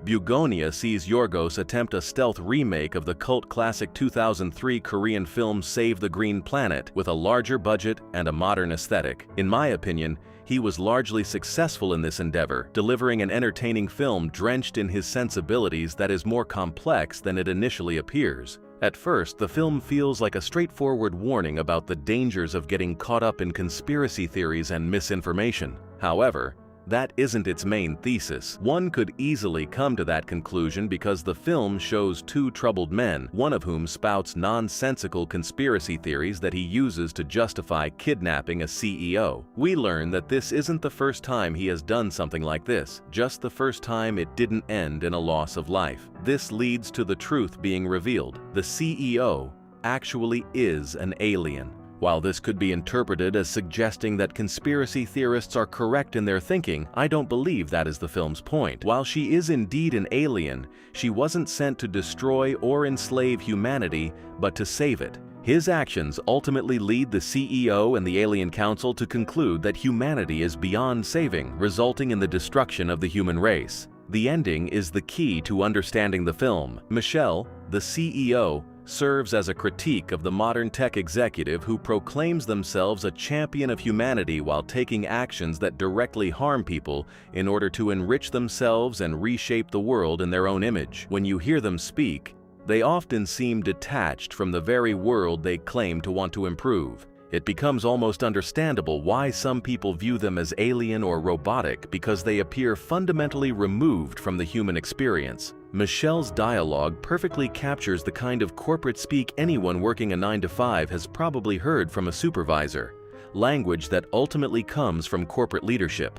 Bugonia sees Yorgos attempt a stealth remake of the cult classic 2003 Korean film Save the Green Planet with a larger budget and a modern aesthetic. In my opinion, he was largely successful in this endeavor, delivering an entertaining film drenched in his sensibilities that is more complex than it initially appears. At first, the film feels like a straightforward warning about the dangers of getting caught up in conspiracy theories and misinformation. However, that isn't its main thesis. One could easily come to that conclusion because the film shows two troubled men, one of whom spouts nonsensical conspiracy theories that he uses to justify kidnapping a CEO. We learn that this isn't the first time he has done something like this, just the first time it didn't end in a loss of life. This leads to the truth being revealed. The CEO actually is an alien. While this could be interpreted as suggesting that conspiracy theorists are correct in their thinking, I don't believe that is the film's point. While she is indeed an alien, she wasn't sent to destroy or enslave humanity, but to save it. His actions ultimately lead the CEO and the Alien Council to conclude that humanity is beyond saving, resulting in the destruction of the human race. The ending is the key to understanding the film. Michelle, the CEO, serves as a critique of the modern tech executive who proclaims themselves a champion of humanity while taking actions that directly harm people in order to enrich themselves and reshape the world in their own image. When you hear them speak, they often seem detached from the very world they claim to want to improve. It becomes almost understandable why some people view them as alien or robotic because they appear fundamentally removed from the human experience. Michelle's dialogue perfectly captures the kind of corporate speak anyone working a 9-to-5 has probably heard from a supervisor, language that ultimately comes from corporate leadership.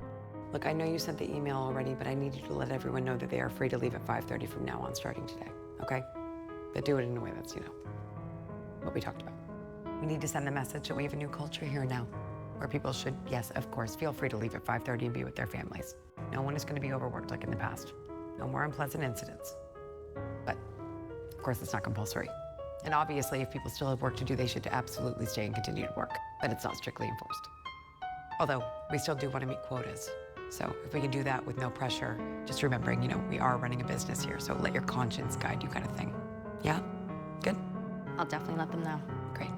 Look, I know you sent the email already, but I need you to let everyone know that they are free to leave at 5:30 from now on, starting today, okay? But do it in a way that's, what we talked about. We need to send the message that we have a new culture here now, where people should, yes, of course, feel free to leave at 5:30 and be with their families. No one is going to be overworked like in the past. No more unpleasant incidents. But, of course, it's not compulsory. And obviously, if people still have work to do, they should absolutely stay and continue to work. But it's not strictly enforced. Although, we still do want to meet quotas. So if we can do that with no pressure, just remembering, we are running a business here, so let your conscience guide you kind of thing. Yeah? Good? I'll definitely let them know. Great.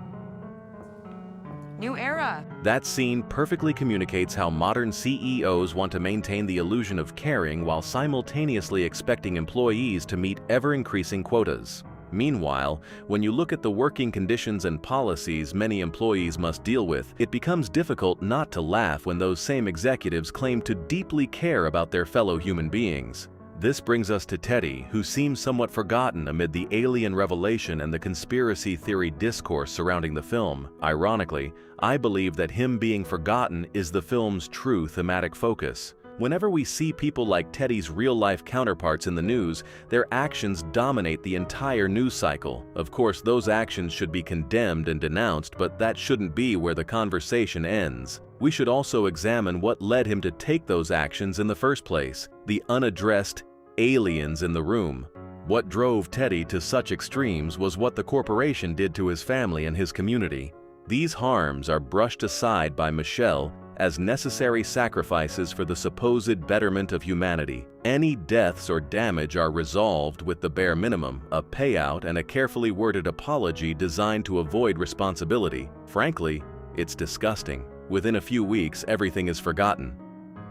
New era! That scene perfectly communicates how modern CEOs want to maintain the illusion of caring while simultaneously expecting employees to meet ever-increasing quotas. Meanwhile, when you look at the working conditions and policies many employees must deal with, it becomes difficult not to laugh when those same executives claim to deeply care about their fellow human beings. This brings us to Teddy, who seems somewhat forgotten amid the alien revelation and the conspiracy theory discourse surrounding the film. Ironically, I believe that him being forgotten is the film's true thematic focus. Whenever we see people like Teddy's real-life counterparts in the news, their actions dominate the entire news cycle. Of course, those actions should be condemned and denounced, but that shouldn't be where the conversation ends. We should also examine what led him to take those actions in the first place, the unaddressed aliens in the room. What drove Teddy to such extremes was what the corporation did to his family and his community. These harms are brushed aside by Michelle as necessary sacrifices for the supposed betterment of humanity. Any deaths or damage are resolved with the bare minimum, a payout and a carefully worded apology designed to avoid responsibility. Frankly, it's disgusting. Within a few weeks, everything is forgotten.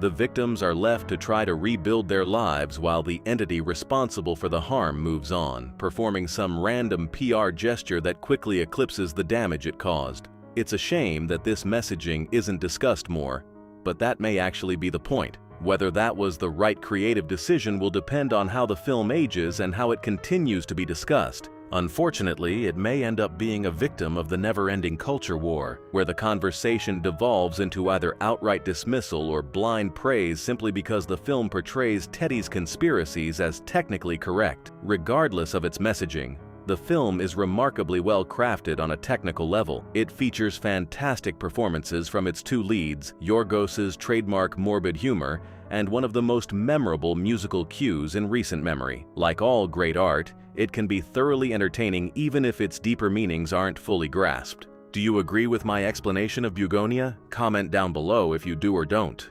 The victims are left to try to rebuild their lives while the entity responsible for the harm moves on, performing some random PR gesture that quickly eclipses the damage it caused. It's a shame that this messaging isn't discussed more, but that may actually be the point. Whether that was the right creative decision will depend on how the film ages and how it continues to be discussed. Unfortunately, it may end up being a victim of the never-ending culture war, where the conversation devolves into either outright dismissal or blind praise simply because the film portrays Teddy's conspiracies as technically correct. Regardless of its messaging, the film is remarkably well crafted on a technical level. It features fantastic performances from its two leads, Yorgos's trademark morbid humor, and one of the most memorable musical cues in recent memory. Like all great art, it can be thoroughly entertaining even if its deeper meanings aren't fully grasped. Do you agree with my explanation of Bugonia? Comment down below if you do or don't.